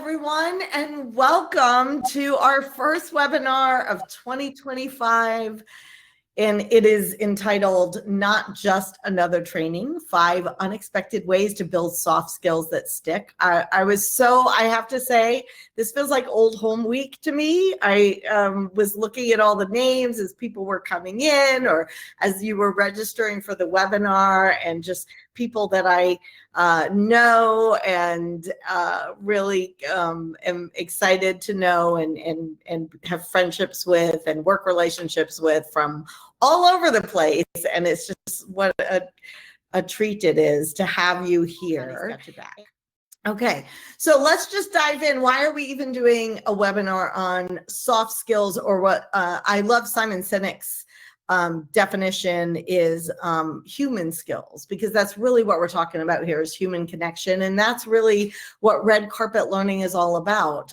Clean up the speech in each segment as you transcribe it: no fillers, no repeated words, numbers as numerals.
everyone, and welcome to our first webinar of 2025. And it is entitled, Not Just Another Training, 5 Unexpected Ways to Build Soft Skills That Stick. I have to say, this feels like old home week to me. I was looking at all the names as people were coming in or as you were registering for the webinar, and just people that I know and really am excited to know and have friendships with and work relationships with from all over the place. And it's just what a treat it is to have you here. Okay, so let's just dive in. Why are we even doing a webinar on soft skills, or what I love Simon Sinek's definition is human skills, because that's really what we're talking about here is human connection. And that's really what red carpet learning is all about.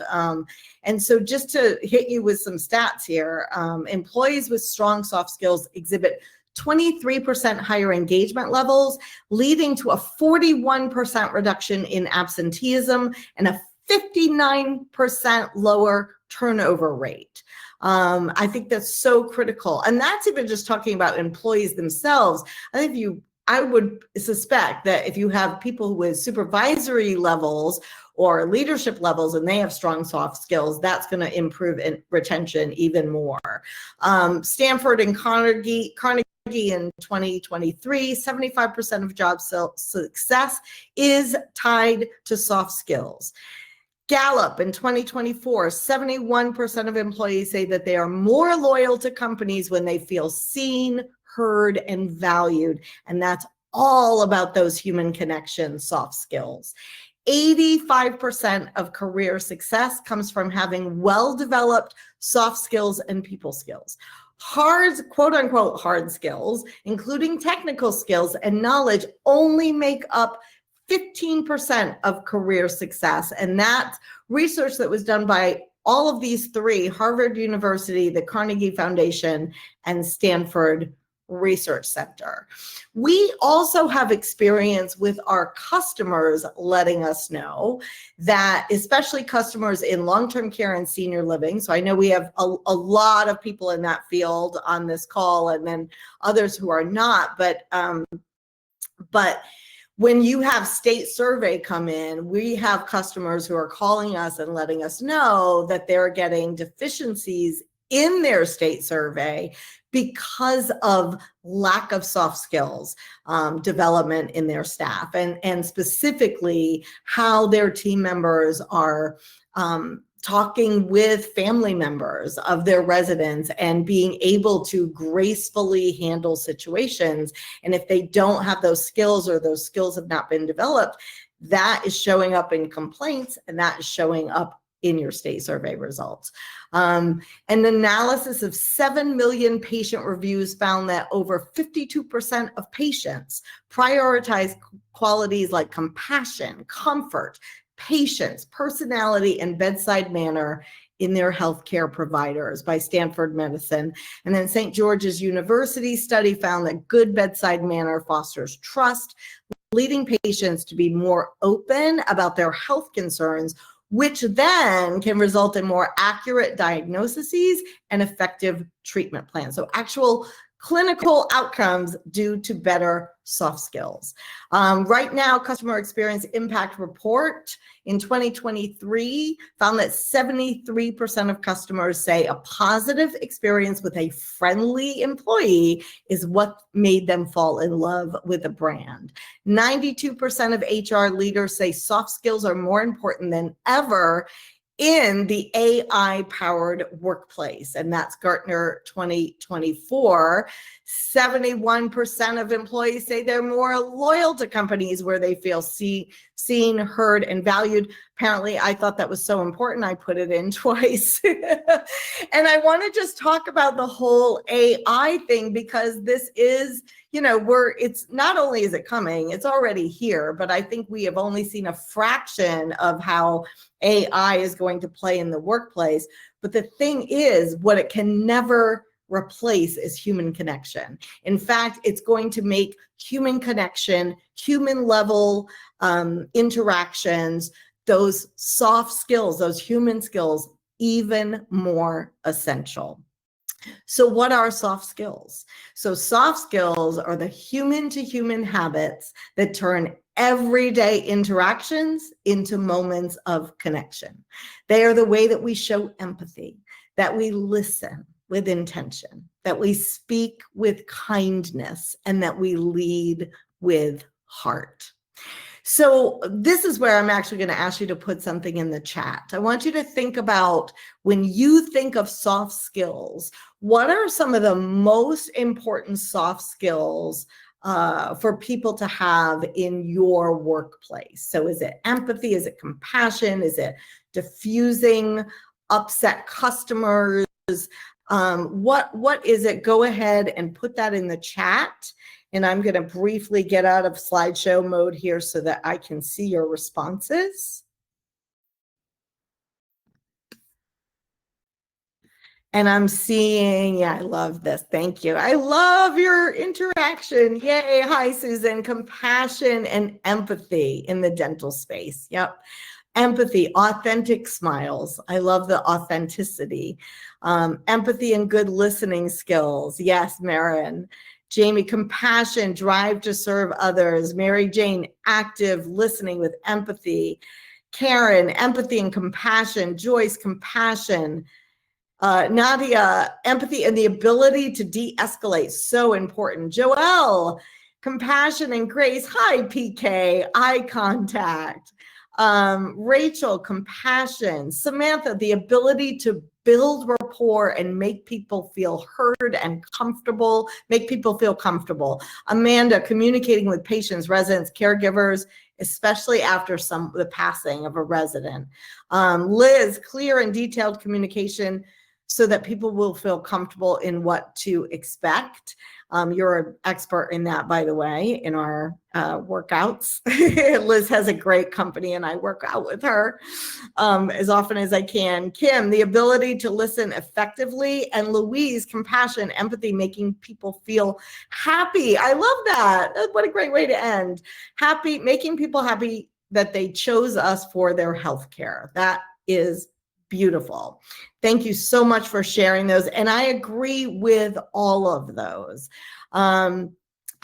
And so just to hit you with some stats here, employees with strong soft skills exhibit 23% higher engagement levels, leading to a 41% reduction in absenteeism and a 59% lower turnover rate. I think that's so critical. And that's even just talking about employees themselves. I would suspect that if you have people with supervisory levels or leadership levels and they have strong soft skills, that's going to improve retention even more. Stanford and Carnegie in 2023, 75% of job success is tied to soft skills. Gallup in 2024, 71% of employees say that they are more loyal to companies when they feel seen, heard, and valued. And that's all about those human connection soft skills. 85% of career success comes from having well-developed soft skills and people skills. Hard, quote unquote, hard skills, including technical skills and knowledge, only make up 15% of career success. And that research that was done by all of these three, Harvard University, the Carnegie Foundation, and Stanford Research Center. We also have experience with our customers letting us know that, especially customers in long-term care and senior living. So I know we have a lot of people in that field on this call, and then others who are not, but when you have state survey come in, we have customers who are calling us and letting us know that they're getting deficiencies in their state survey because of lack of soft skills development in their staff, and specifically how their team members are talking with family members of their residents and being able to gracefully handle situations. And if they don't have those skills, or those skills have not been developed, that is showing up in complaints, and that is showing up in your state survey results. An analysis of 7 million patient reviews found that over 52% of patients prioritize qualities like compassion, comfort, patience, personality, and bedside manner in their healthcare providers by Stanford Medicine. And then St. George's University study found that good bedside manner fosters trust, leading patients to be more open about their health concerns, which then can result in more accurate diagnoses and effective treatment plans. So actual clinical outcomes due to better soft skills. Right now, Customer Experience Impact Report in 2023 found that 73% of customers say a positive experience with a friendly employee is what made them fall in love with a brand. 92% of HR leaders say soft skills are more important than ever in the AI-powered workplace, and that's Gartner 2024. 71% of employees say they're more loyal to companies where they feel seen, heard, and valued. Apparently, I thought that was so important, I put it in twice. And I want to just talk about the whole AI thing, because this is, it's not only is it coming, it's already here, but I think we have only seen a fraction of how AI is going to play in the workplace. But the thing is, what it can never replace is human connection. In fact, it's going to make human connection, human level interactions those soft skills, those human skills, even more essential. So what are soft skills? So soft skills are the human-to-human habits that turn everyday interactions into moments of connection. They are the way that we show empathy, that we listen with intention, that we speak with kindness, and that we lead with heart. So this is where I'm actually going to ask you to put something in the chat. I want you to think about, when you think of soft skills, what are some of the most important soft skills for people to have in your workplace? So is it empathy? Is it compassion? Is it diffusing upset customers? What is it? Go ahead and put that in the chat. And I'm going to briefly get out of slideshow mode here so that I can see your responses. And I'm seeing, yeah, I love this. Thank you. I love your interaction. Yay. Hi, Susan. Compassion and empathy in the dental space. Yep. Empathy, authentic smiles. I love the authenticity. Empathy and good listening skills. Yes, Marin. Jamie, compassion, drive to serve others. Mary Jane, active listening with empathy. Karen, empathy and compassion. Joyce, compassion. Nadia, empathy and the ability to de-escalate, so important. Joelle, compassion and grace. Hi, PK, eye contact. Rachel, compassion. Samantha, the ability to build rapport and make people feel heard and comfortable, make people feel comfortable. Amanda, communicating with patients, residents, caregivers, especially after the passing of a resident. Liz, clear and detailed communication so that people will feel comfortable in what to expect. You're an expert in that, by the way, in our workouts. Liz has a great company and I work out with her as often as I can. Kim, the ability to listen effectively. And Louise, compassion, empathy, making people feel happy. I love that. What a great way to end. Happy, making people happy that they chose us for their health care. That is beautiful. Thank you so much for sharing those. And I agree with all of those.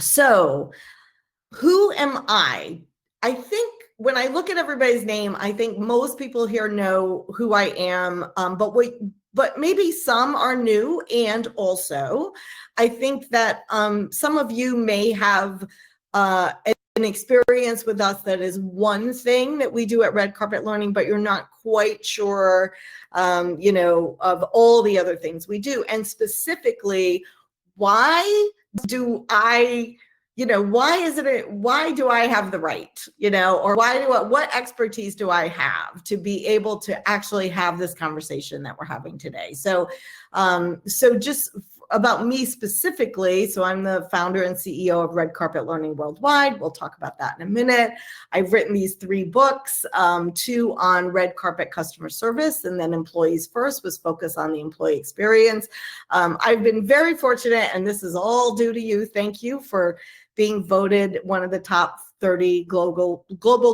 So who am I? I think when I look at everybody's name, I think most people here know who I am, but maybe some are new. And also, I think that some of you may have an experience with us that is one thing that we do at Red Carpet Learning, but you're not quite sure, of all the other things we do. And specifically, why do I have the right, or what expertise do I have to be able to actually have this conversation that we're having today? So just about me specifically, so I'm the founder and CEO of Red Carpet Learning Worldwide. We'll talk about that in a minute. I've written these 3 books, 2 on red carpet customer service, and then Employees First was focused on the employee experience. I've been very fortunate, and this is all due to you. Thank you for being voted one of the top 30 global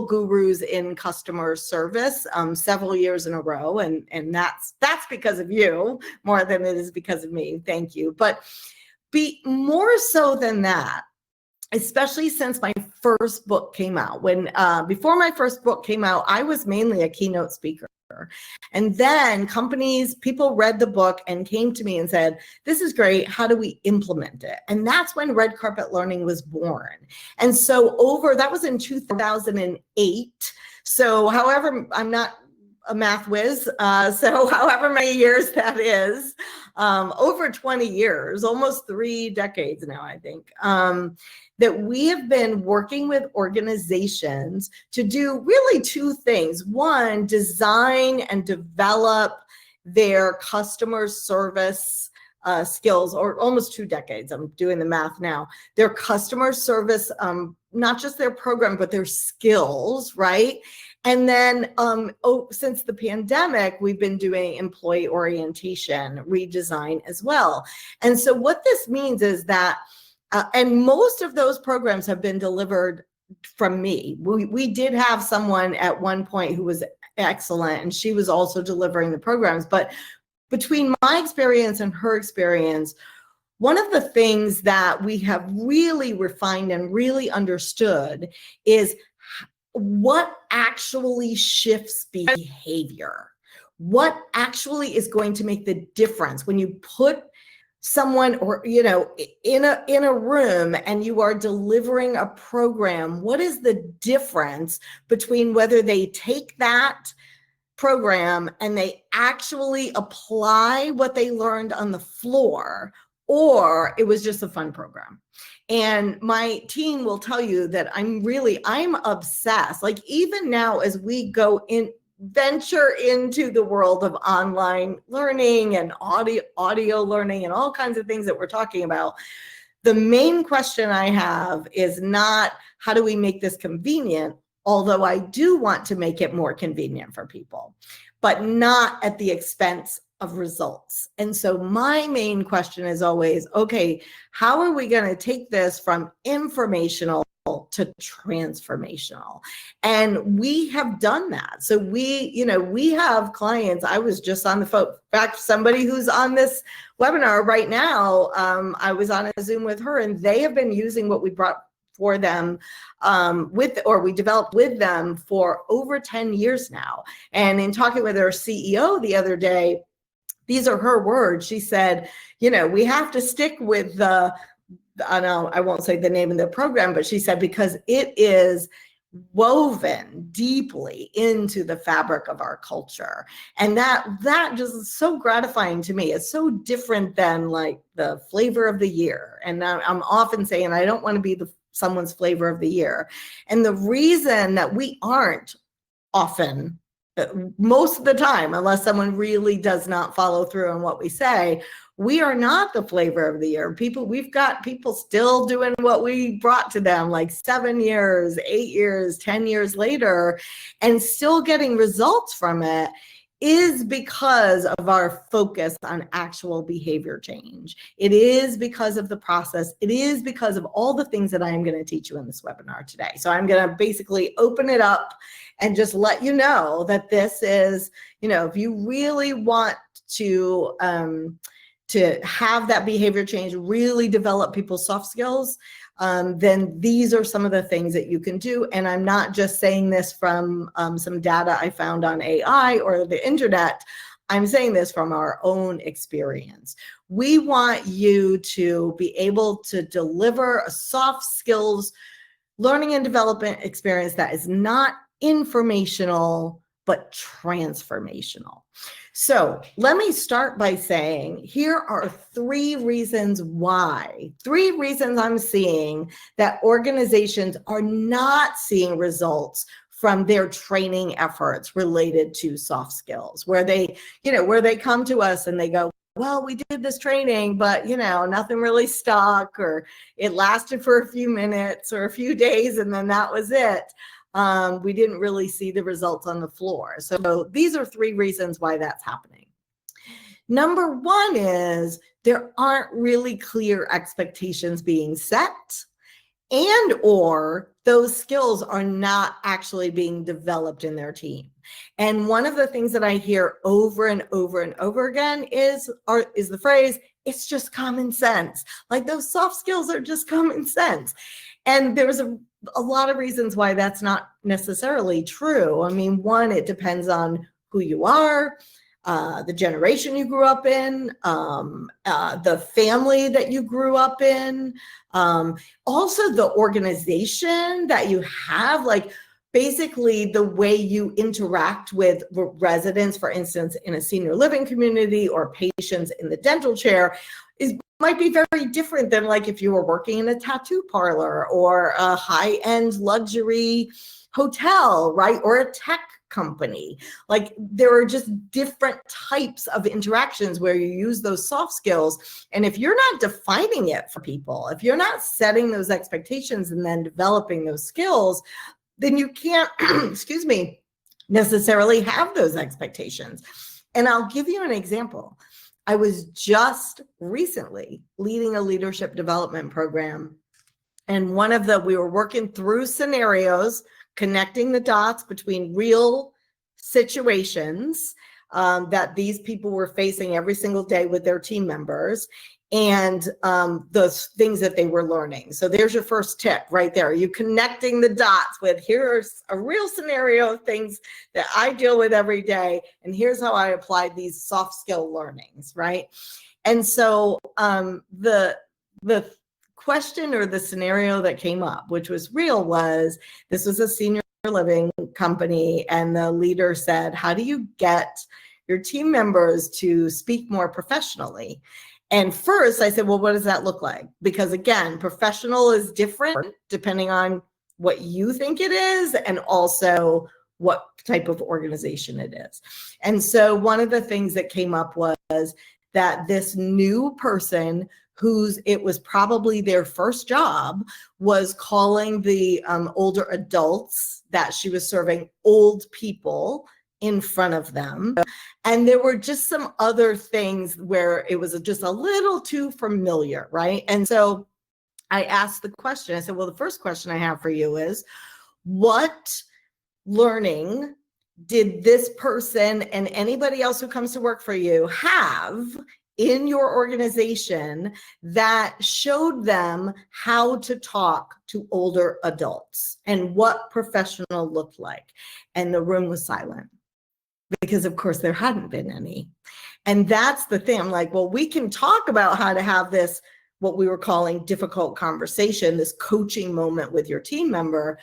gurus in customer service several years in a row. And that's because of you more than it is because of me. Thank you. But be more so than that, especially since my first book came out. Before my first book came out, I was mainly a keynote speaker. And then people read the book and came to me and said, this is great. How do we implement it? And that's when Red Carpet Learning was born. And so that was in 2008. So however, I'm not a math whiz. So however many years that is, over 20 years, almost 3 decades now, I think, that we have been working with organizations to do really 2 things. One, design and develop their customer service skills, or almost 2 decades. I'm doing the math now. Their customer service, not just their program, but their skills, right? And then since the pandemic, we've been doing employee orientation redesign as well. And so what this means is that, and most of those programs have been delivered from me. We did have someone at one point who was excellent, and she was also delivering the programs. But between my experience and her experience, one of the things that we have really refined and really understood is what actually shifts behavior. What actually is going to make the difference when you put someone, or in a room and you are delivering a program? What is the difference between whether they take that program and they actually apply what they learned on the floor, or it was just a fun program? And my team will tell you that I'm obsessed. Like, even now, as we venture into the world of online learning and audio learning and all kinds of things that we're talking about, the main question I have is not how do we make this convenient, although I do want to make it more convenient for people, but not at the expense of results. And so my main question is always, okay, how are we going to take this from informational to transformational? And we have done that. So we have clients. I was just on the phone. In fact, somebody who's on this webinar right now, I was on a Zoom with her, and they have been using what we brought for them we developed with them for over 10 years now. And in talking with our CEO the other day, these are her words. She said, we have to stick with I won't say the name of the program, but she said, because it is woven deeply into the fabric of our culture. And that just is so gratifying to me. It's so different than like the flavor of the year. And I'm often saying, I don't want to be someone's flavor of the year. And the reason that we aren't often, most of the time, unless someone really does not follow through on what we say, we are not the flavor of the year. We've got people still doing what we brought to them like 7 years, 8 years, 10 years later, and still getting results from it, is because of our focus on actual behavior change. It is because of the process. It is because of all the things that I am going to teach you in this webinar today. So I'm going to basically open it up and just let you know that this is, if you really want to have that behavior change, really develop people's soft skills, then these are some of the things that you can do. And I'm not just saying this from some data I found on AI or the internet. I'm saying this from our own experience. We want you to be able to deliver a soft skills learning and development experience that is not informational, but transformational. So let me start by saying, here are 3 reasons I'm seeing that organizations are not seeing results from their training efforts related to soft skills, where they come to us and they go, well, we did this training, but nothing really stuck, or it lasted for a few minutes or a few days, and then that was it. We didn't really see the results on the floor. So these are 3 reasons why that's happening. Number 1 is there aren't really clear expectations being set, and or those skills are not actually being developed in their team. And one of the things that I hear over and over and over again is the phrase, it's just common sense. Like, those soft skills are just common sense. And there's a lot of reasons why that's not necessarily true. I mean, 1, it depends on who you are, the generation you grew up in, the family that you grew up in, also the organization that you have, like basically the way you interact with residents, for instance, in a senior living community, or patients in the dental chair, might be very different than like if you were working in a tattoo parlor or a high-end luxury hotel, right? Or a tech company. Like, there are just different types of interactions where you use those soft skills. And if you're not defining it for people, if you're not setting those expectations and then developing those skills, then you can't, necessarily have those expectations. And I'll give you an example. I was just recently leading a leadership development program, And we were working through scenarios, connecting the dots between real situations that these people were facing every single day with their team members, and those things that they were learning. So there's your first tip right there. You connecting the dots with, here's a real scenario of things that I deal with every day, and here's how I applied these soft skill learnings, right? And so the question or the scenario that came up, which was real, was this was a senior living company, and the leader said, how do you get your team members to speak more professionally? And first I said, well, what does that look like? Because again, professional is different depending on what you think it is, and also what type of organization it is. And so one of the things that came up was that this new person, it was probably their first job, was calling the older adults that she was serving old people in front of them. And there were just some other things where it was just a little too familiar, right? And so I asked the question, I said, well, the first question I have for you is, what learning did this person and anybody else who comes to work for you have in your organization that showed them how to talk to older adults, and what professional looked like? And the room was silent, because of course there hadn't been any. And that's the thing. I'm like, well, we can talk about how to have this, what we were calling difficult conversation, this coaching moment with your team member.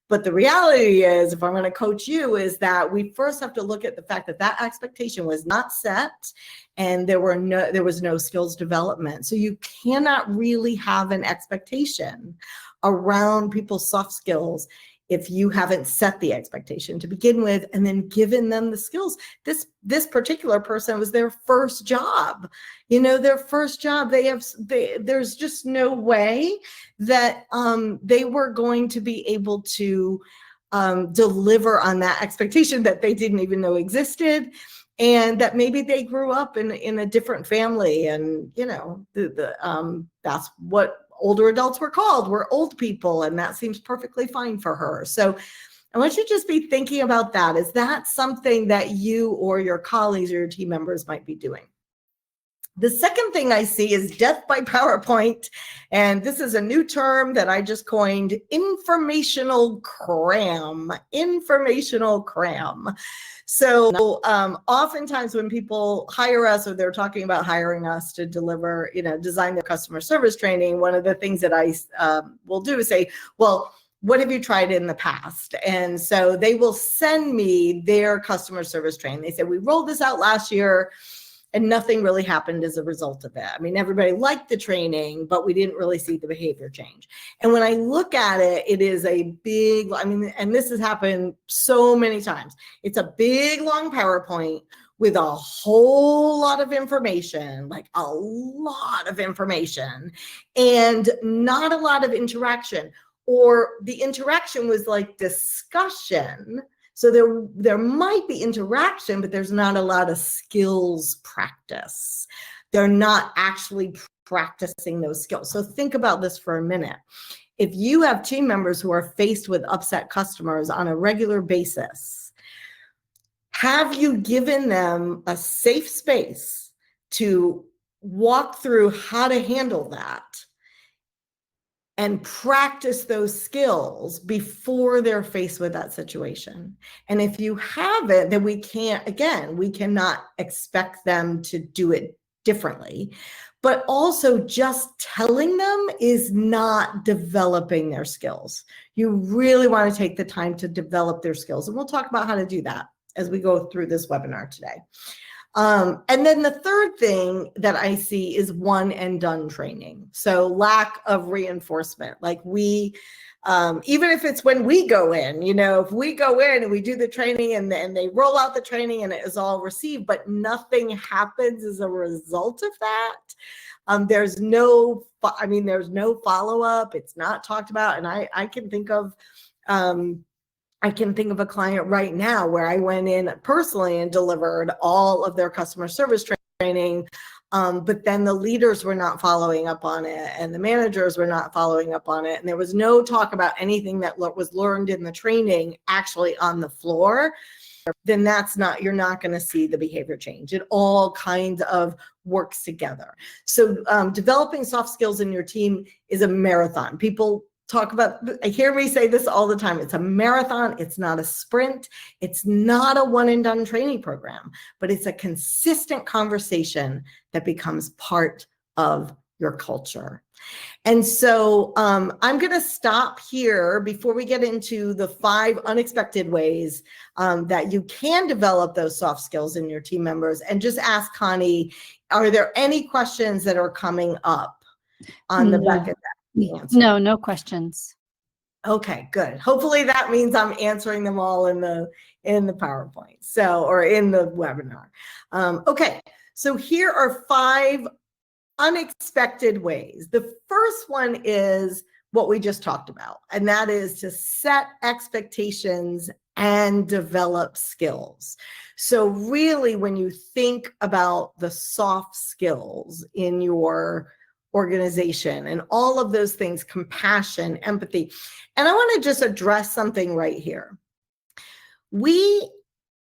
But the reality is, if I'm going to coach you, is that we first have to look at the fact that that expectation was not set, and there was no skills development. So you cannot really have an expectation around people's soft skills if you haven't set the expectation to begin with and then given them the skills. This particular person, was their first job. Their first job. There's just no way that they were going to be able to deliver on that expectation that they didn't even know existed, and that maybe they grew up in a different family, and that's what older adults were called. We're old people, and that seems perfectly fine for her. So I want you to just be thinking about that. Is that something that you or your colleagues or your team members might be doing? The second thing I see is death by PowerPoint. And this is a new term that I just coined: informational cram. Informational cram. So oftentimes when people hire us, or they're talking about hiring us to deliver, design their customer service training, one of the things that I will do is say, well, what have you tried in the past? And so they will send me their customer service training. They say, we rolled this out last year, and nothing really happened as a result of it. I mean, everybody liked the training, but we didn't really see the behavior change. And when I look at it, it is a big, and this has happened so many times. It's a big, long PowerPoint with a whole lot of information, like a lot of information, and not a lot of interaction. Or the interaction was like discussion. So there might be interaction, but there's not a lot of skills practice. They're not actually practicing those skills. So think about this for a minute. If you have team members who are faced with upset customers on a regular basis, have you given them a safe space to walk through how to handle that and practice those skills before they're faced with that situation? And if you haven't, then we cannot expect them to do it differently. But also, just telling them is not developing their skills. You really want to take the time to develop their skills. And we'll talk about how to do that as we go through this webinar today. And then the third thing that I see is one and done training. So lack of reinforcement. Like even if it's when we go in, if we go in and we do the training and they roll out the training and it is all received, but nothing happens as a result of that. There's no follow-up. It's not talked about. And I can think of a client right now where I went in personally and delivered all of their customer service training training, but then the leaders were not following up on it and the managers were not following up on it. And there was no talk about anything that was learned in the training actually on the floor. Then you're not going to see the behavior change. It all kind of works together. So developing soft skills in your team is a marathon. People I hear me say this all the time. It's a marathon. It's not a sprint. It's not a one and done training program, but it's a consistent conversation that becomes part of your culture. And so I'm going to stop here before we get into the 5 unexpected ways that you can develop those soft skills in your team members, and just ask Connie, are there any questions that are coming up on the back of that? No questions. Okay, good. Hopefully that means I'm answering them all in the PowerPoint, or in the webinar. Okay, so here are 5 unexpected ways. The first one is what we just talked about, and that is to set expectations and develop skills. So really, when you think about the soft skills in your organization and all of those things, compassion, empathy. And I want to just address something right here. We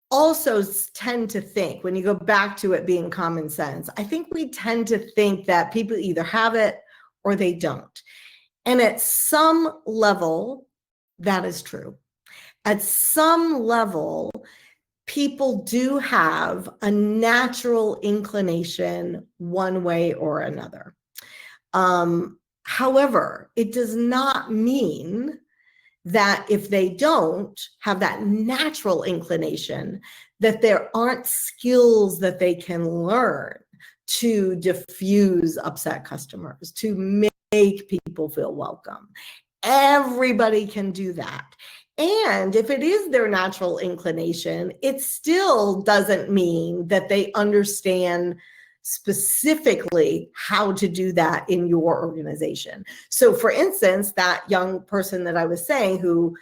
also tend to think, when you go back to it being common sense, I think we tend to think that people either have it or they don't. And at some level, that is true. At some level, people do have a natural inclination one way or another. However, it does not mean that if they don't have that natural inclination, that there aren't skills that they can learn to diffuse upset customers, to make people feel welcome. Everybody can do that. And if it is their natural inclination, it still doesn't mean that they understand specifically how to do that in your organization. So for instance, that young person that I was saying who,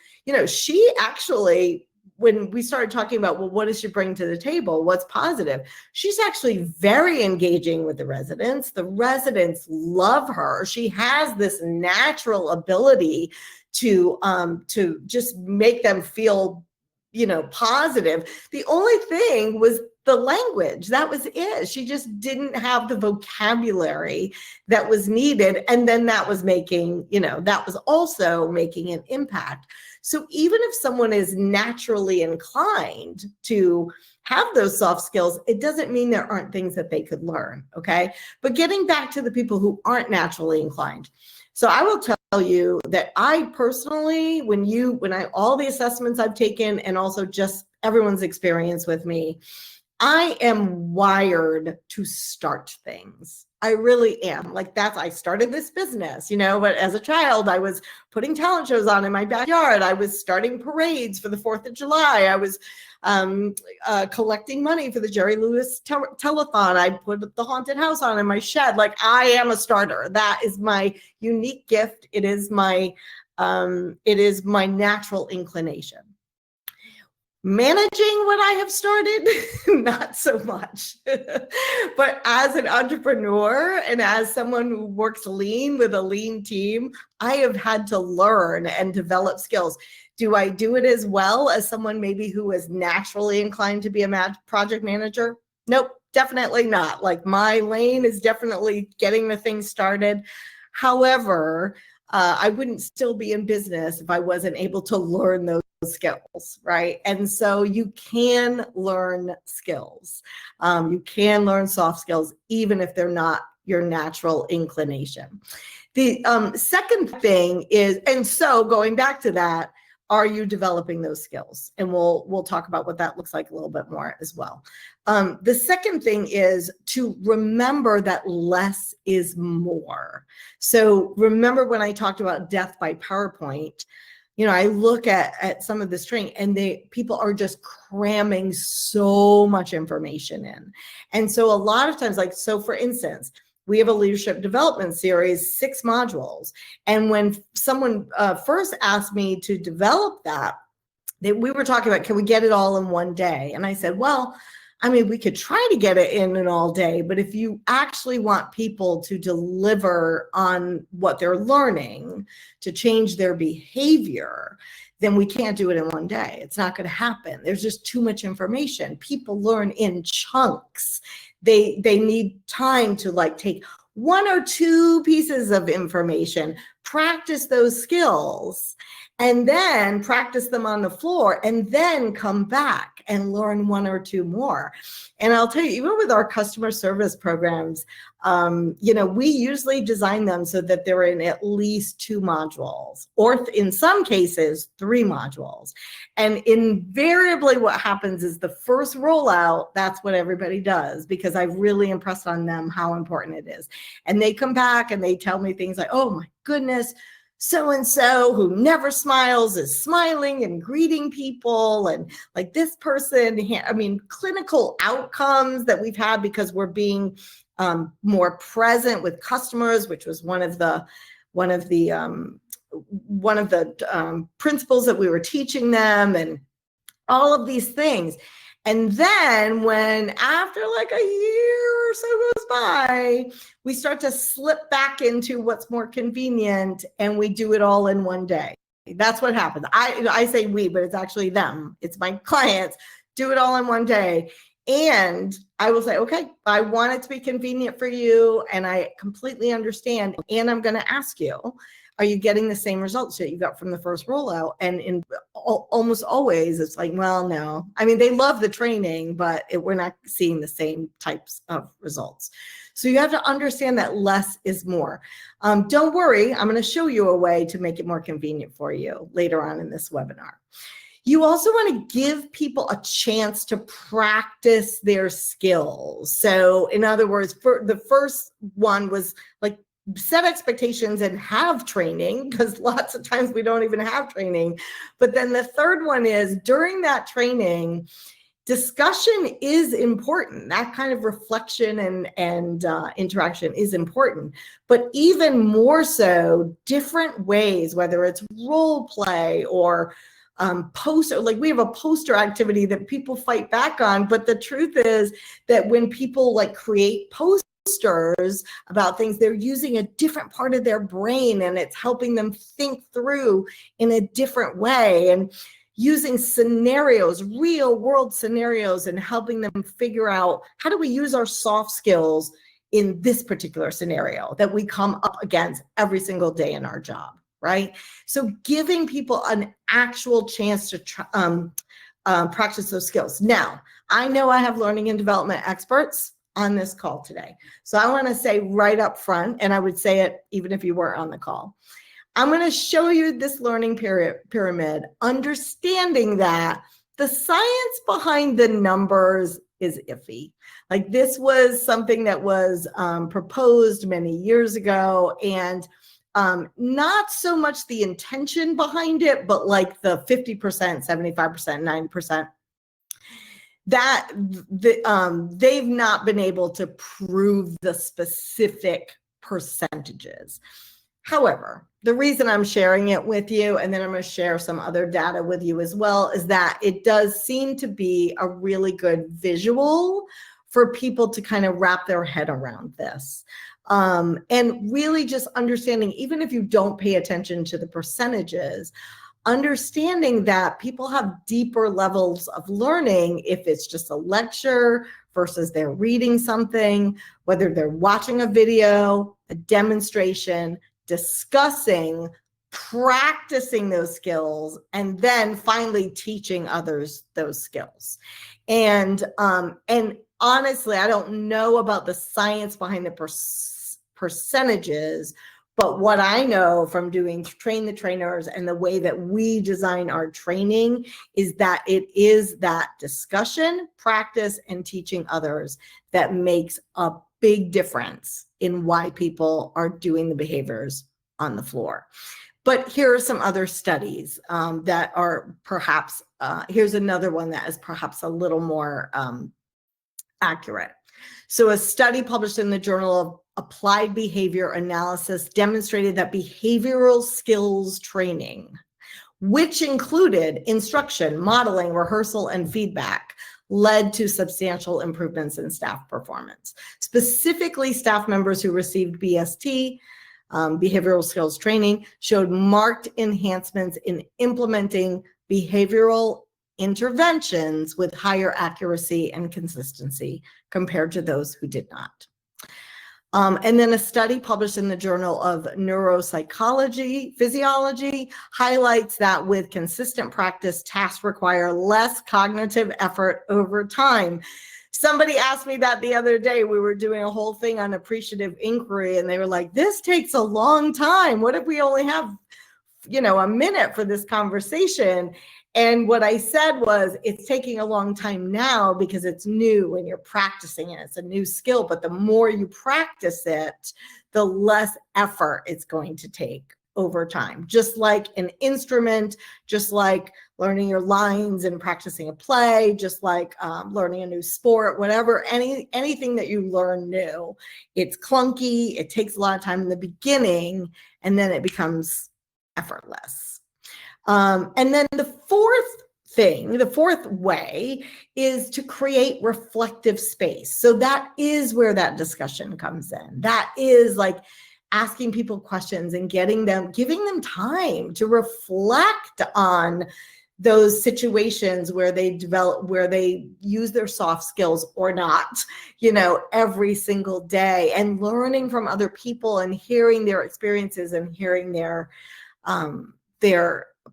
she actually, when we started talking about, well, what does she bring to the table? What's positive? She's actually very engaging with the residents. The residents love her. She has this natural ability to just make them feel, positive. The only thing was the language. That was it. She just didn't have the vocabulary that was needed. And then that was that was also making an impact. So even if someone is naturally inclined to have those soft skills, it doesn't mean there aren't things that they could learn. Okay. But getting back to the people who aren't naturally inclined. So I will tell you that I personally, all the assessments I've taken, and also just everyone's experience with me, I am wired to start things. I really am. I started this business, but as a child, I was putting talent shows on in my backyard. I was starting parades for the 4th of July. I was collecting money for the Jerry Lewis telethon. I put the haunted house on in my shed. I am a starter. That is my unique gift. It is my natural inclination. Managing what I have started, not so much. But as an entrepreneur and as someone who works lean with a lean team, I have had to learn and develop skills. Do I do it as well as someone maybe who is naturally inclined to be a project manager? Nope, definitely not. My lane is definitely getting the thing started. However, I wouldn't still be in business if I wasn't able to learn those skills, right? And so you can learn skills. You can learn soft skills, even if they're not your natural inclination. The second thing is, and so going back to that, are you developing those skills? And we'll talk about what that looks like a little bit more as well. The second thing is to remember that less is more. So remember when I talked about death by PowerPoint, I look at some of this training and people are just cramming so much information in. And so a lot of times, so for instance, we have a leadership development series, 6 modules. And when someone first asked me to develop that, we were talking about, can we get it all in one day? And I said, well, I mean, we could try to get it in an all day, but if you actually want people to deliver on what they're learning, to change their behavior, then we can't do it in one day. It's not going to happen. There's just too much information. People learn in chunks. They need time to like take one or two pieces of information, practice those skills, and then practice them on the floor, and then come back and learn one or two more. And I'll tell you, even with our customer service programs, we usually design them so that they're in at least 2 modules, or in some cases, 3 modules. And invariably what happens is the first rollout, that's what everybody does, because I've really impressed on them how important it is. And they come back and they tell me things like, oh my goodness, so-and-so who never smiles is smiling and greeting people. And like this person, I mean, clinical outcomes that we've had because we're being more present with customers, which was one of the principles that we were teaching them, and all of these things. And then when after like a year or so goes by, we start to slip back into what's more convenient, and we do it all in one day. That's what happens. I say we, but it's actually them. It's my clients do it all in one day. And I will say, okay, I want it to be convenient for you, and I completely understand. And I'm going to ask you, are you getting the same results that you got from the first rollout? And in almost always, it's like, well, no. I mean, they love the training, but we're not seeing the same types of results. So you have to understand that less is more. Don't worry, I'm going to show you a way to make it more convenient for you later on in this webinar. You also want to give people a chance to practice their skills. So in other words, for the first one was like, set expectations and have training, because lots of times we don't even have training. But then the third one is during that training, discussion is important. That kind of reflection and interaction is important. But even more so, different ways, whether it's role play or poster, like we have a poster activity that people fight back on. But the truth is that when people like create posters about things, they're using a different part of their brain, and it's helping them think through in a different way, and using scenarios, real world scenarios, and helping them figure out how do we use our soft skills in this particular scenario that we come up against every single day in our job, right? So giving people an actual chance to practice those skills. Now, I know I have learning and development experts on this call today. So I want to say right up front, and I would say it even if you weren't on the call, I'm going to show you this learning pyramid, understanding that the science behind the numbers is iffy. Like this was something that was proposed many years ago, and not so much the intention behind it, but like the 50%, 75%, 90%. That they've not been able to prove the specific percentages. However, the reason I'm sharing it with you, and then I'm going to share some other data with you as well, is that it does seem to be a really good visual for people to kind of wrap their head around this. And really just understanding, even if you don't pay attention to the percentages, understanding that people have deeper levels of learning if it's just a lecture versus they're reading something, whether they're watching a video, a demonstration, discussing, practicing those skills, and then finally teaching others those skills. And honestly, I don't know about the science behind the percentages, but what I know from doing Train the Trainers and the way that we design our training is that it is that discussion, practice, and teaching others that makes a big difference in why people are doing the behaviors on the floor. But here are some other studies that are perhaps, here's another one that is perhaps a little more accurate. So a study published in the Journal of Applied Behavior Analysis demonstrated that behavioral skills training, which included instruction, modeling, rehearsal, and feedback, led to substantial improvements in staff performance. Specifically, staff members who received BST, behavioral skills training, showed marked enhancements in implementing behavioral interventions with higher accuracy and consistency compared to those who did not. And then a study published in the Journal of Neuropsychology, Physiology highlights that with consistent practice, tasks require less cognitive effort over time. Somebody asked me that the other day. We were doing a whole thing on appreciative inquiry, and they were like, this takes a long time. What if we only have, a minute for this conversation? And what I said was, it's taking a long time now because it's new and you're practicing it. It's a new skill, but the more you practice it, the less effort it's going to take over time. Just like an instrument, just like learning your lines and practicing a play, just like learning a new sport, whatever, anything that you learn new, it's clunky, it takes a lot of time in the beginning, and then it becomes effortless. And then the fourth way is to create reflective space. So that is where that discussion comes in. That is like asking people questions and giving them time to reflect on those situations where they use their soft skills or not, every single day, and learning from other people and hearing their experiences and hearing their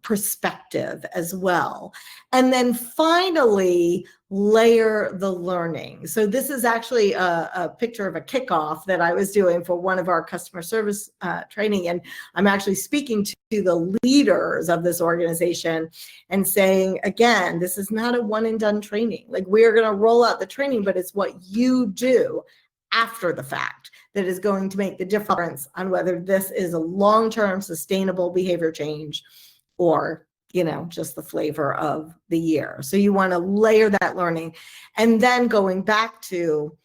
perspective as well. And then finally, layer the learning. So this is actually a picture of a kickoff that I was doing for one of our customer service training. And I'm actually speaking to the leaders of this organization and saying, again, this is not a one and done training. Like, we're going to roll out the training, but it's what you do after the fact that is going to make the difference on whether this is a long-term sustainable behavior change or, just the flavor of the year. So you want to layer that learning. And then going back to,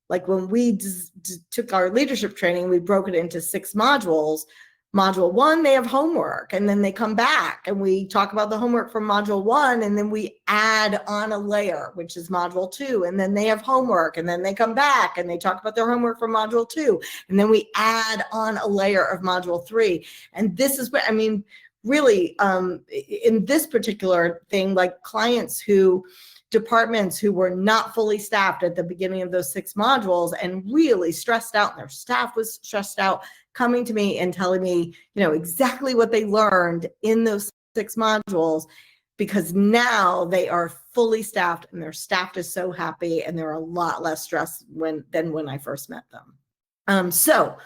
like, when we took our leadership training, we broke it into 6 modules. Module 1, they have homework, and then they come back and we talk about the homework from module 1, and then we add on a layer, which is module 2, and then they have homework, and then they come back and they talk about their homework from module 2, and then we add on a layer of module 3. And this is what, really, in this particular thing, like departments who were not fully staffed at the beginning of those 6 modules and really stressed out, and their staff was stressed out, coming to me and telling me, exactly what they learned in those 6 modules, because now they are fully staffed and their staff is so happy and they're a lot less stressed than when I first met them. So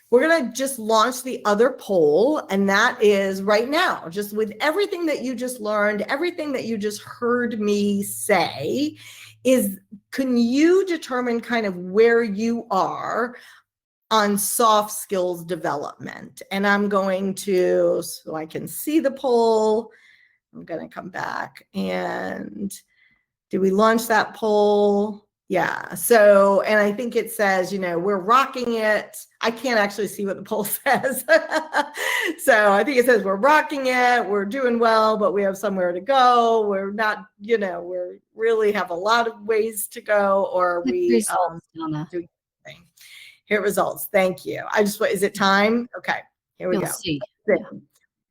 we're going to just launch the other poll, and that is right now, just with everything that you just learned, everything that you just heard me say, is can you determine kind of where you are on soft skills development? And I'm going to, so I can see the poll, I'm going to come back. And did we launch that poll? Yeah. So, and I think it says, we're rocking it. I can't actually see what the poll says. So I think it says we're rocking it. We're doing well, but we have somewhere to go. We're not, we really have a lot of ways to go, or we Results, Donna. do anything. Here results. Thank you. Is it time? Okay. Here we You'll go. see.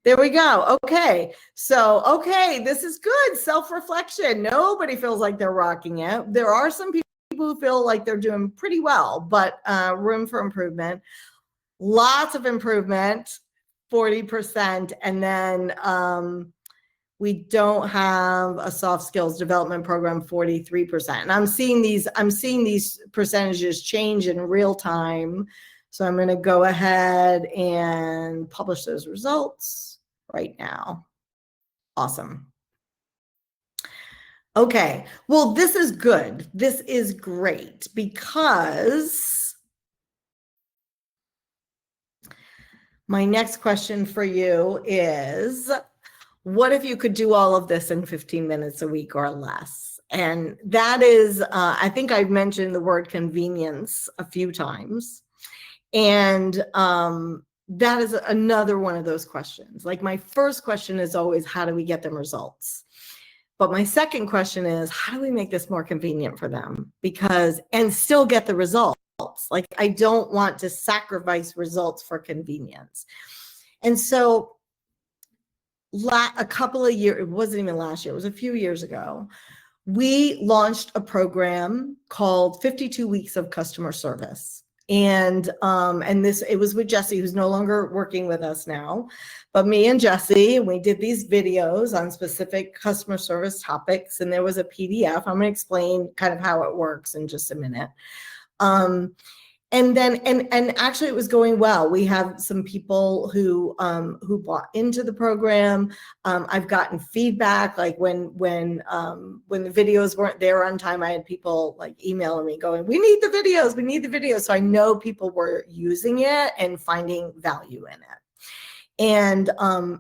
There we go. Okay. So, this is good. Self-reflection. Nobody feels like they're rocking it. There are some people who feel like they're doing pretty well, but room for improvement. Lots of improvement, 40%. And then we don't have a soft skills development program, 43%. And I'm seeing these percentages change in real time. So I'm going to go ahead and publish those results right now. Awesome. Okay, well, this is good. This is great, because my next question for you is, what if you could do all of this in 15 minutes a week or less? And that is, I think I've mentioned the word convenience a few times. And that is another one of those questions. Like, my first question is always, how do we get them results? But my second question is, how do we make this more convenient for them? And still get the results. Like, I don't want to sacrifice results for convenience. And so a couple of years, it wasn't even last year, it was a few years ago, we launched a program called 52 Weeks of Customer Service. And it was with Jesse, who's no longer working with us now, but me and Jesse, and we did these videos on specific customer service topics, and there was a PDF. I'm going to explain kind of how it works in just a minute. And actually it was going well. We have some people who bought into the program. I've gotten feedback, like when the videos weren't there on time, I had people like emailing me going, we need the videos. So I know people were using it and finding value in it. And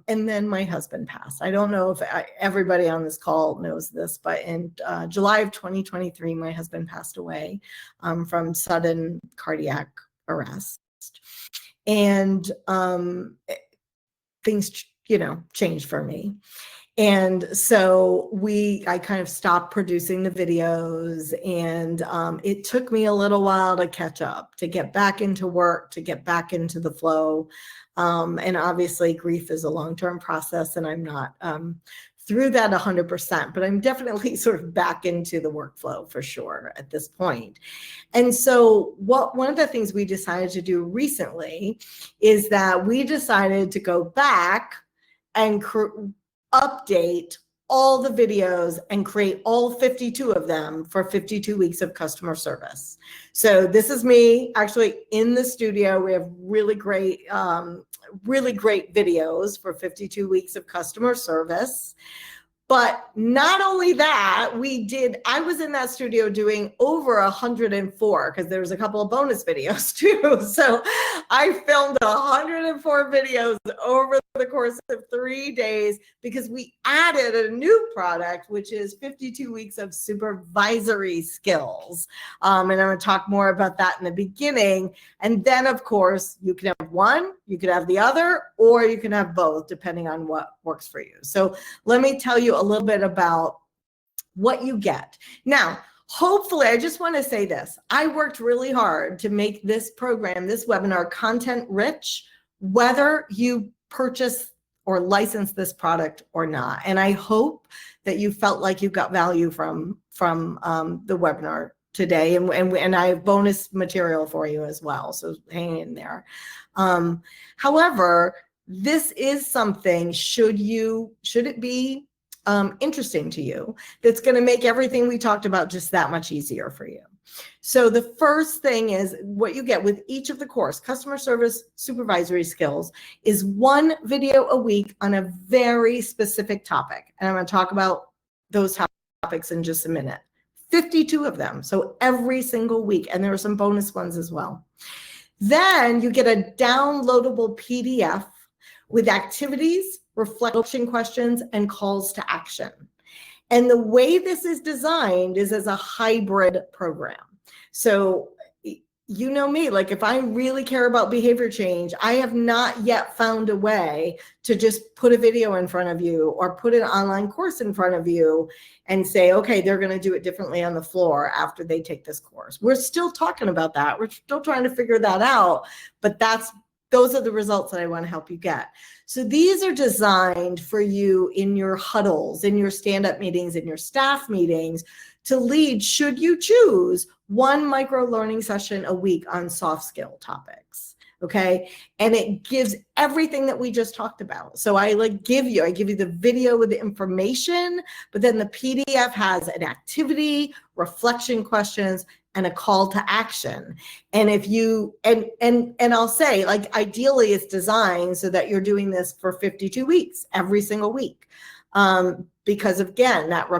then my husband passed. I don't know if everybody on this call knows this, but in July of 2023, my husband passed away from sudden cardiac arrest. And things, changed for me. And so I kind of stopped producing the videos, and it took me a little while to catch up, to get back into work, to get back into the flow. And obviously grief is a long-term process, and I'm not through that 100%, but I'm definitely sort of back into the workflow for sure at this point. And so one of the things we decided to do recently is that we decided to go back and update all the videos and create all 52 of them for 52 weeks of customer service. So this is me actually in the studio. We have really great videos for 52 weeks of customer service. But not only that, I was in that studio doing over 104, because there was a couple of bonus videos too. So I filmed 104 videos over the course of 3 days, because we added a new product, which is 52 weeks of supervisory skills. And I'm going to talk more about that in the beginning. And then, of course, you can have one, you could have the other, or you can have both, depending on what works for you. So let me tell you a little bit about what you get. Now, hopefully, I just want to say this. I worked really hard to make this program, this webinar, content rich, whether you purchase or license this product or not. And I hope that you felt like you got value from the webinar today. And I have bonus material for you as well, so hang in there. However, this is something, should it be interesting to you, that's going to make everything we talked about just that much easier for you. So the first thing is, what you get with each of the course, customer service supervisory skills, is one video a week on a very specific topic. And I'm going to talk about those topics in just a minute. 52 of them, so every single week. And there are some bonus ones as well. Then you get a downloadable PDF with activities, reflection questions, and calls to action. And the way this is designed is as a hybrid program. So you know me, like if I really care about behavior change, I have not yet found a way to just put a video in front of you or put an online course in front of you and say, okay, they're going to do it differently on the floor after they take this course. We're still talking about that. We're still trying to figure that out, but those are the results that I want to help you get. So these are designed for you in your huddles, in your stand-up meetings, in your staff meetings, to lead, should you choose, one micro learning session a week on soft skill topics. Okay. And it gives everything that we just talked about. So I give you the video with the information, but then the PDF has an activity, reflection questions, and a call to action. And if you, and I'll say, ideally it's designed so that you're doing this for 52 weeks, every single week. Because again, that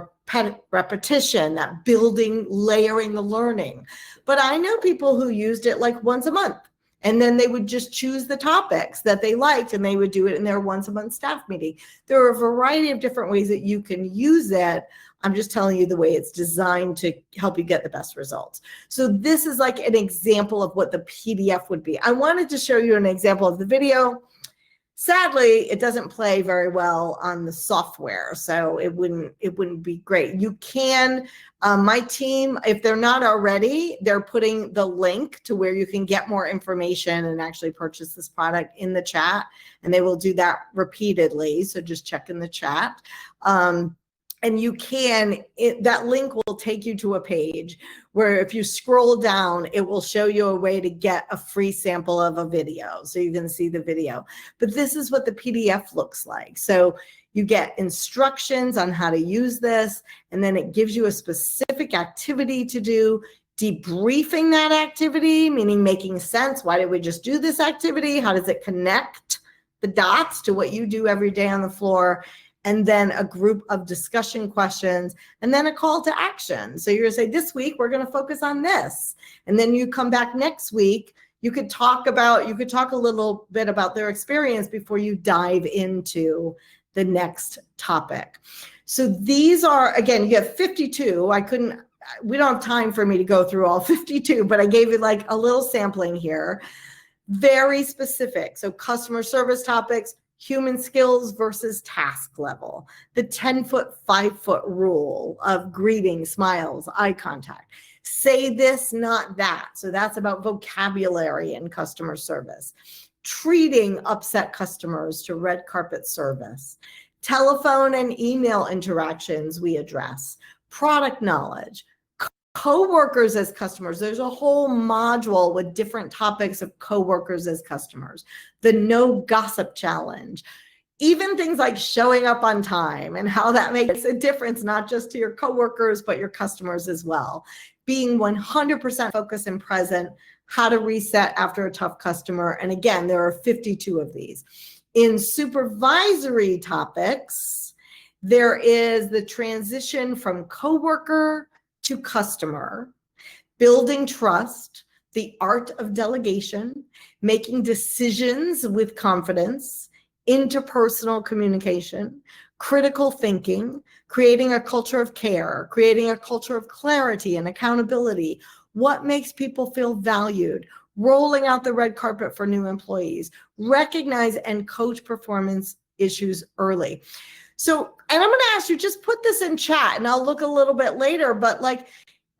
repetition, that building, layering the learning. But I know people who used it once a month, and then they would just choose the topics that they liked and they would do it in their once a month staff meeting. There are a variety of different ways that you can use it. I'm just telling you the way it's designed to help you get the best results. So this is like an example of what the PDF would be. I wanted to show you an example of the video. Sadly, it doesn't play very well on the software, so it wouldn't be great. You can, my team, if they're not already, they're putting the link to where you can get more information and actually purchase this product in the chat, and they will do that repeatedly. So just check in the chat. And you can, that link will take you to a page where if you scroll down, it will show you a way to get a free sample of a video. So you can see the video. But this is what the PDF looks like. So you get instructions on how to use this, and then it gives you a specific activity to do, debriefing that activity, meaning making sense. Why did we just do this activity? How does it connect the dots to what you do every day on the floor? And then a group of discussion questions, and then a call to action. So you're gonna say, this week, we're gonna focus on this. And then you come back next week, you could talk a little bit about their experience before you dive into the next topic. So these are, again, you have 52. We don't have time for me to go through all 52, but I gave you like a little sampling here. Very specific. So customer service topics, human skills versus task level, the 10-foot, 5-foot rule of greeting, smiles, eye contact. Say this, not that. So that's about vocabulary and customer service. Treating upset customers to red carpet service. Telephone and email interactions we address. Product knowledge. Coworkers as customers. There's a whole module with different topics of coworkers as customers. The no gossip challenge. Even things like showing up on time and how that makes a difference, not just to your coworkers, but your customers as well. Being 100% focused and present, how to reset after a tough customer. And again, there are 52 of these. In supervisory topics, there is the transition from coworker to customer, building trust, the art of delegation, making decisions with confidence, interpersonal communication, critical thinking, creating a culture of care, creating a culture of clarity and accountability, what makes people feel valued, rolling out the red carpet for new employees, recognize and coach performance issues early. So, and I'm going to ask you, just put this in chat and I'll look a little bit later, but like,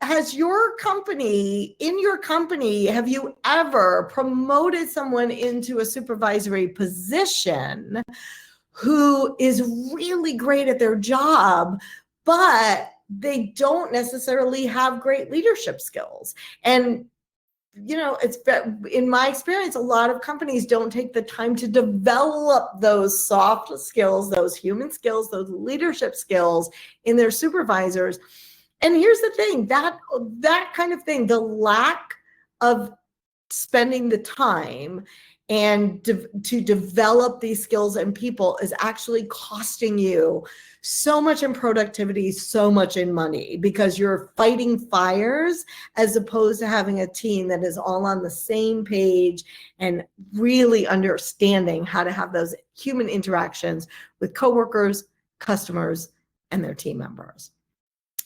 has your company, in your company, have you ever promoted someone into a supervisory position who is really great at their job, but they don't necessarily have great leadership skills? And you know, it's in my experience, a lot of companies don't take the time to develop those soft skills, those human skills, those leadership skills in their supervisors. And here's the thing, that kind of thing, the lack of spending the time and to develop these skills in people is actually costing you so much in productivity, so much in money, because you're fighting fires as opposed to having a team that is all on the same page and really understanding how to have those human interactions with coworkers, customers, and their team members.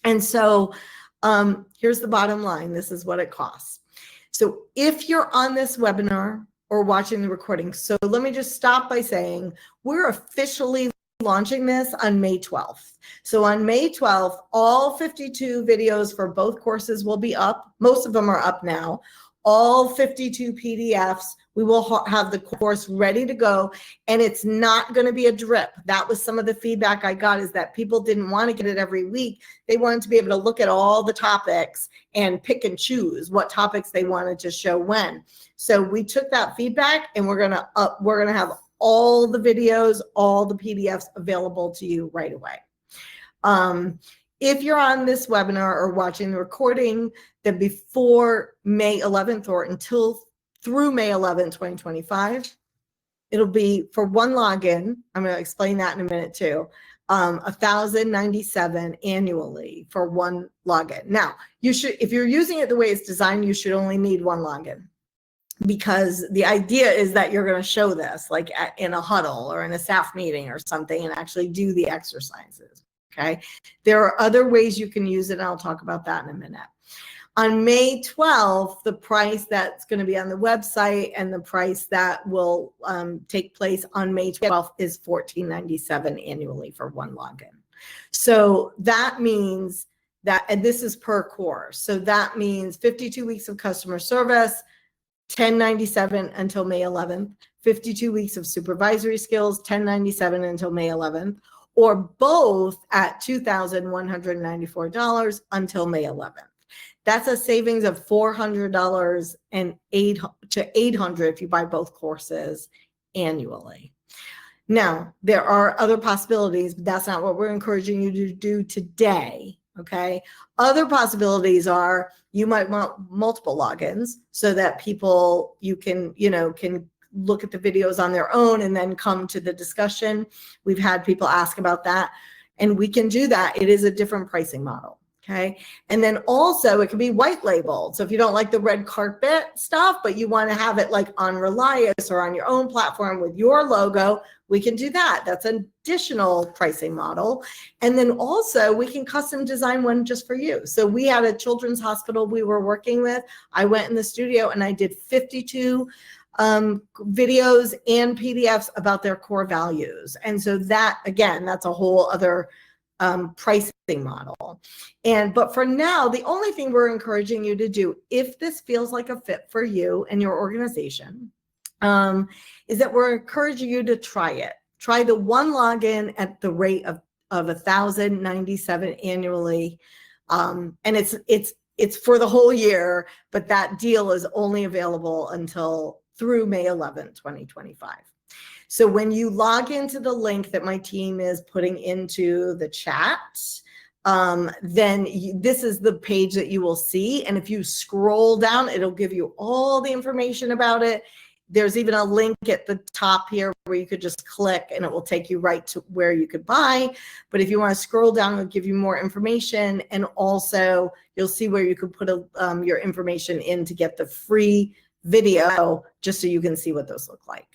And so here's the bottom line. This is what it costs. So if you're on this webinar or watching the recording, so let me just stop by saying we're officially launching this on May 12th. So on May 12th, all 52 videos for both courses will be up. Most of them are up now. All 52 PDFs, we will have the course ready to go, and it's not going to be a drip. That was some of the feedback I got, is that people didn't want to get it every week. They wanted to be able to look at all the topics and pick and choose what topics they wanted to show when. So we took that feedback, and we're gonna have all the videos, all the PDFs available to you right away. If you're on this webinar or watching the recording, then before May 11th or through May 11th, 2025, it'll be for one login. I'm going to explain that in a minute too. $1,097 annually for one login. Now, you should, if you're using it the way it's designed, you should only need one login, because the idea is that you're going to show this like in a huddle or in a staff meeting or something and actually do the exercises. Okay. There are other ways you can use it, and I'll talk about that in a minute. On May 12th, the price that's going to be on the website and the price that will take place on May 12th is $14.97 annually for one login. So that means that, and this is per course. So that means 52 weeks of customer service, $10.97 until May 11th, 52 weeks of supervisory skills, $10.97 until May 11th, or both at $2,194 until May 11th. That's a savings of $400 and $800 if you buy both courses annually. Now, there are other possibilities, but that's not what we're encouraging you to do today, okay? Other possibilities are you might want multiple logins so that people, you can look at the videos on their own and then come to the discussion. We've had people ask about that, and we can do that. It is a different pricing model. Okay. And then also it can be white labeled. So if you don't like the red carpet stuff, but you want to have it like on Relias or on your own platform with your logo, we can do that. That's an additional pricing model. And then also we can custom design one just for you. So we had a children's hospital we were working with. I went in the studio and I did 52 videos and PDFs about their core values. And so that, again, that's a whole other pricing model. But for now, the only thing we're encouraging you to do, if this feels like a fit for you and your organization, is that we're encouraging you to try it. Try the one login at the rate of $1,097 annually. And it's for the whole year, but that deal is only available until through May 11th, 2025. So when you log into the link that my team is putting into the chat, then this is the page that you will see. And if you scroll down, it'll give you all the information about it. There's even a link at the top here where you could just click and it will take you right to where you could buy. But if you want to scroll down, it'll give you more information. And also you'll see where you could put your information in to get the free video, just so you can see what those look like.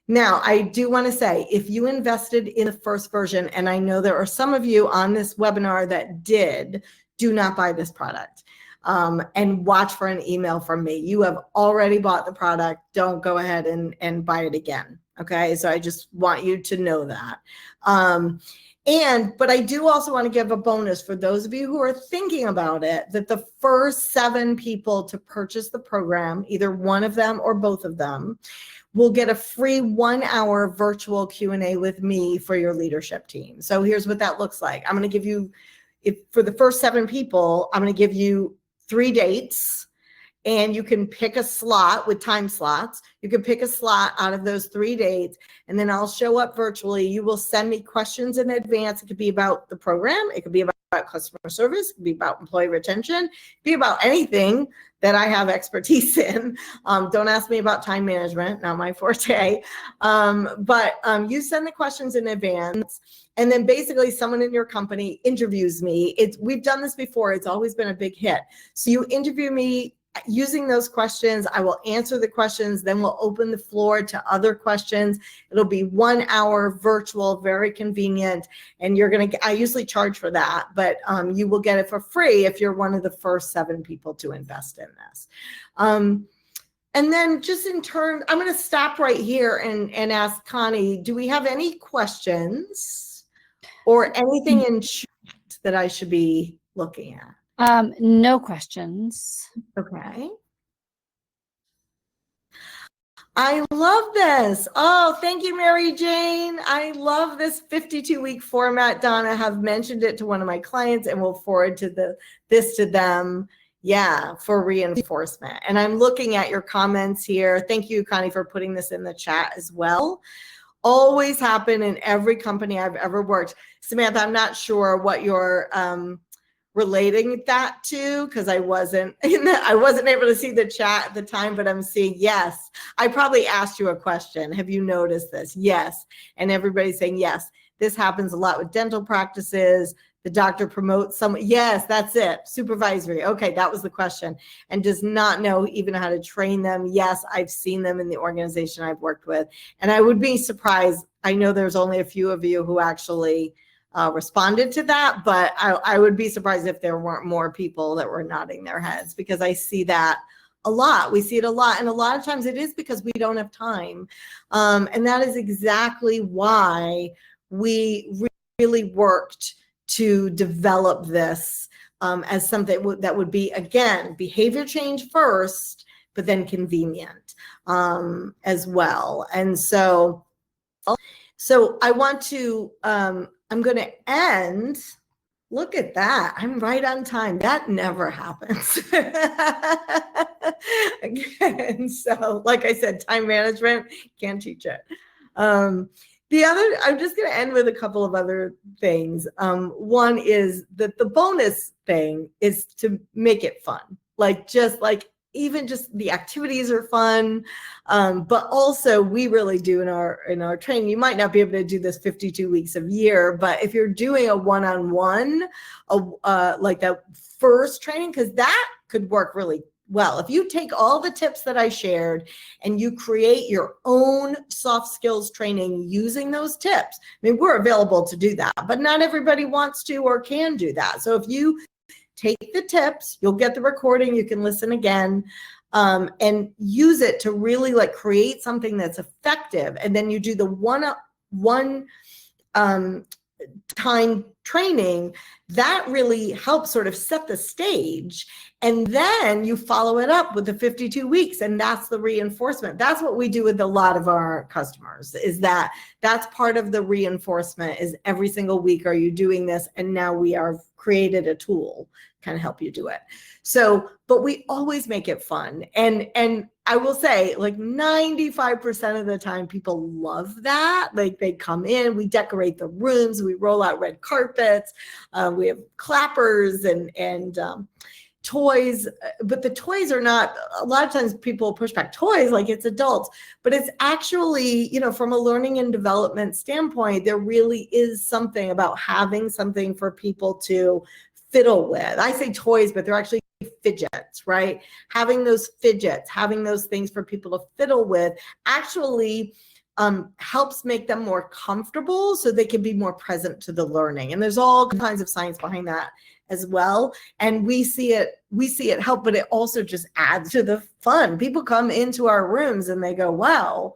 Now, I do want to say, if you invested in the first version, and I know there are some of you on this webinar that did, do not buy this product and watch for an email from me. You have already bought the product. Don't go ahead and buy it again. Okay, so I just want you to know that. But I do also want to give a bonus for those of you who are thinking about it, that the first 7 people to purchase the program, either one of them or both of them, will get a free 1-hour virtual Q&A with me for your leadership team. So here's what that looks like. I'm going to give you, for the first 7 people, I'm going to give you 3 dates. And you can pick a slot with time slots. You can pick a slot out of those 3 dates, and then I'll show up virtually. You will send me questions in advance. It could be about the program. It could be about customer service. It could be about employee retention. It could be about anything that I have expertise in. Don't ask me about time management, not my forte. But you send the questions in advance, and then basically someone in your company interviews me. We've done this before. It's always been a big hit. So you interview me using those questions. I will answer the questions, then we'll open the floor to other questions. It'll be 1 hour virtual, very convenient. And you're going to, I usually charge for that, but you will get it for free if you're one of the first 7 people to invest in this. And then just in turn, I'm going to stop right here and ask Connie, do we have any questions or anything in chat that I should be looking at? No questions. Okay. I love this. Oh, thank you, Mary Jane. I love this 52-week format. Donna, have mentioned it to one of my clients and will forward this to them. Yeah, for reinforcement. And I'm looking at your comments here. Thank you, Connie, for putting this in the chat as well. Always happen in every company I've ever worked. Samantha, I'm not sure what your relating that to, because I wasn't able to see the chat at the time, but I'm seeing yes. I probably asked you a question. Have you noticed this? Yes. And everybody's saying yes. This happens a lot with dental practices. The doctor promotes someone. Yes, that's it. Supervisory. Okay, that was the question. And does not know even how to train them. Yes, I've seen them in the organization I've worked with. And I would be surprised. I know there's only a few of you who actually responded to that, but I would be surprised if there weren't more people that were nodding their heads, because I see that a lot. We see it a lot. And a lot of times it is because we don't have time. And that is exactly why we really worked to develop this as something that would be, again, behavior change first, but then convenient as well. And so I want to, I'm going to end. Look at that. I'm right on time. That never happens. Again, so like I said, time management, can't teach it. I'm just going to end with a couple of other things. One is that the bonus thing is to make it fun. Even just the activities are fun, but also we really do in our training. You might not be able to do this 52 weeks a year, but if you're doing a one-on-one, like that first training, because that could work really well. If you take all the tips that I shared and you create your own soft skills training using those tips, I mean, we're available to do that, but not everybody wants to or can do that. So if you take the tips, you'll get the recording, you can listen again, and use it to really create something that's effective. And then you do the one time training that really helps sort of set the stage. And then you follow it up with the 52 weeks. And that's the reinforcement. That's what we do with a lot of our customers, is that's part of the reinforcement, is every single week, are you doing this? And now we are created a tool kind of help you do it. So, but we always make it fun. And I will say 95% of the time people love that. They come in, we decorate the rooms, we roll out red carpets, we have clappers and toys, but the toys are not, a lot of times people push back toys like it's adults, but it's actually, from a learning and development standpoint, there really is something about having something for people to fiddle with. I say toys, but they're actually fidgets, right? Having those fidgets, having those things for people to fiddle with actually helps make them more comfortable so they can be more present to the learning. And there's all kinds of science behind that as well. And we see it help, but it also just adds to the fun. People come into our rooms and they go, wow,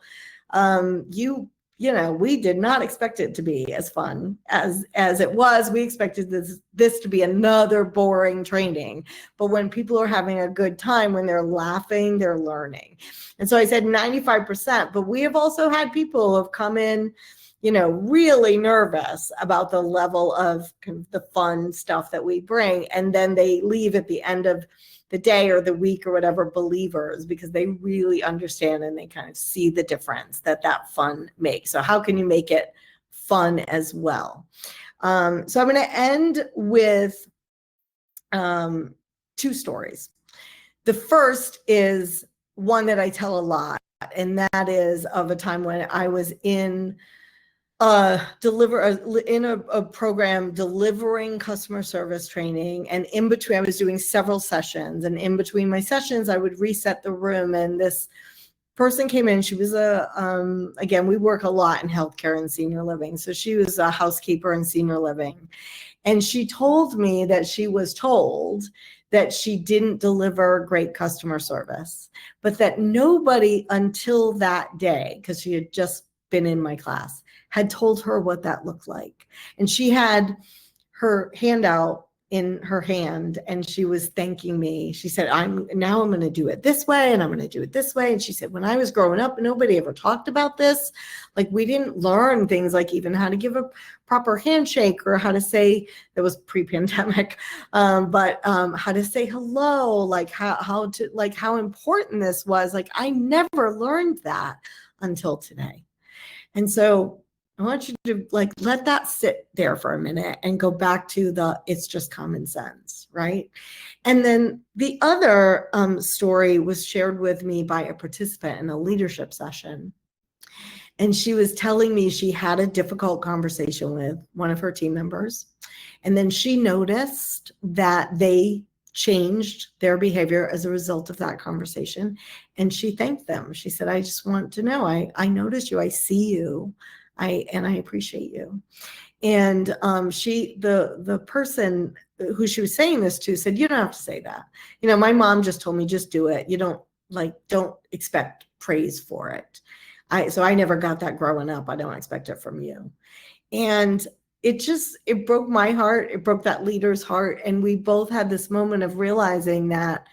we did not expect it to be as fun as it was. We expected this to be another boring training. But when people are having a good time, when they're laughing, they're learning. And so I said 95%, but we have also had people who have come in, really nervous about the level of kind of the fun stuff that we bring. And then they leave at the end of the day or the week or whatever believers, because they really understand and they kind of see the difference that fun makes. So how can you make it fun as well? So I'm going to end with 2 stories. The first is one that I tell a lot, and that is of a time when I was in a program delivering customer service training, and in between I was doing several sessions, and in between my sessions I would reset the room, and this person came in. She was again, we work a lot in healthcare and senior living, so she was a housekeeper in senior living, and she told me that she was told that she didn't deliver great customer service, but that nobody until that day, because she had just been in my class, had told her what that looked like. And she had her handout in her hand and she was thanking me. She said, I'm going to do it this way and I'm going to do it this way. And she said, when I was growing up, nobody ever talked about this. We didn't learn things like even how to give a proper handshake or how to say, that was pre-pandemic, but how to say hello, how important this was. I never learned that until today. And so I want you to let that sit there for a minute and go back to it's just common sense, right? And then the other story was shared with me by a participant in a leadership session. And she was telling me she had a difficult conversation with one of her team members. And then she noticed that they changed their behavior as a result of that conversation. And she thanked them. She said, I just want to know, I noticed you, I see you. I appreciate you. And the person who she was saying this to said, you don't have to say that. My mom just told me, just do it. You don't expect praise for it. So I never got that growing up. I don't expect it from you. And it broke my heart. It broke that leader's heart. And we both had this moment of realizing that,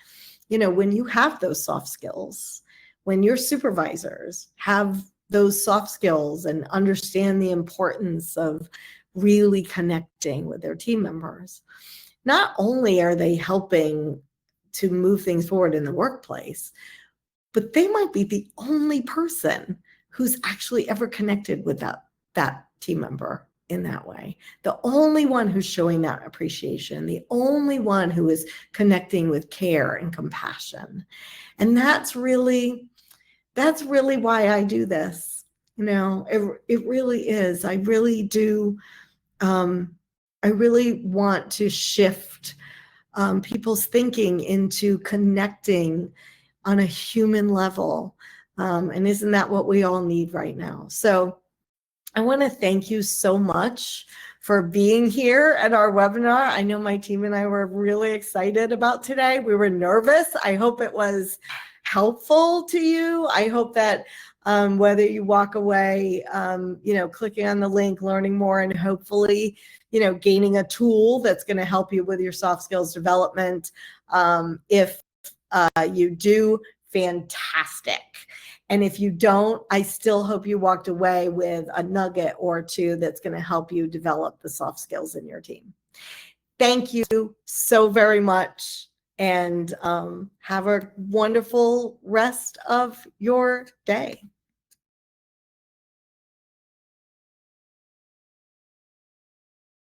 when you have those soft skills, when your supervisors have those soft skills and understand the importance of really connecting with their team members, not only are they helping to move things forward in the workplace, but they might be the only person who's actually ever connected with that team member in that way. The only one who's showing that appreciation, the only one who is connecting with care and compassion. And that's really why I do this. It really is. I really do. I really want to shift people's thinking into connecting on a human level. And isn't that what we all need right now? So I want to thank you so much for being here at our webinar. I know my team and I were really excited about today. We were nervous. I hope it was helpful to you. I hope that whether you walk away, clicking on the link, learning more, and hopefully, gaining a tool that's going to help you with your soft skills development. If you do, fantastic. And if you don't, I still hope you walked away with a nugget or two that's going to help you develop the soft skills in your team. Thank you so very much, and have a wonderful rest of your day.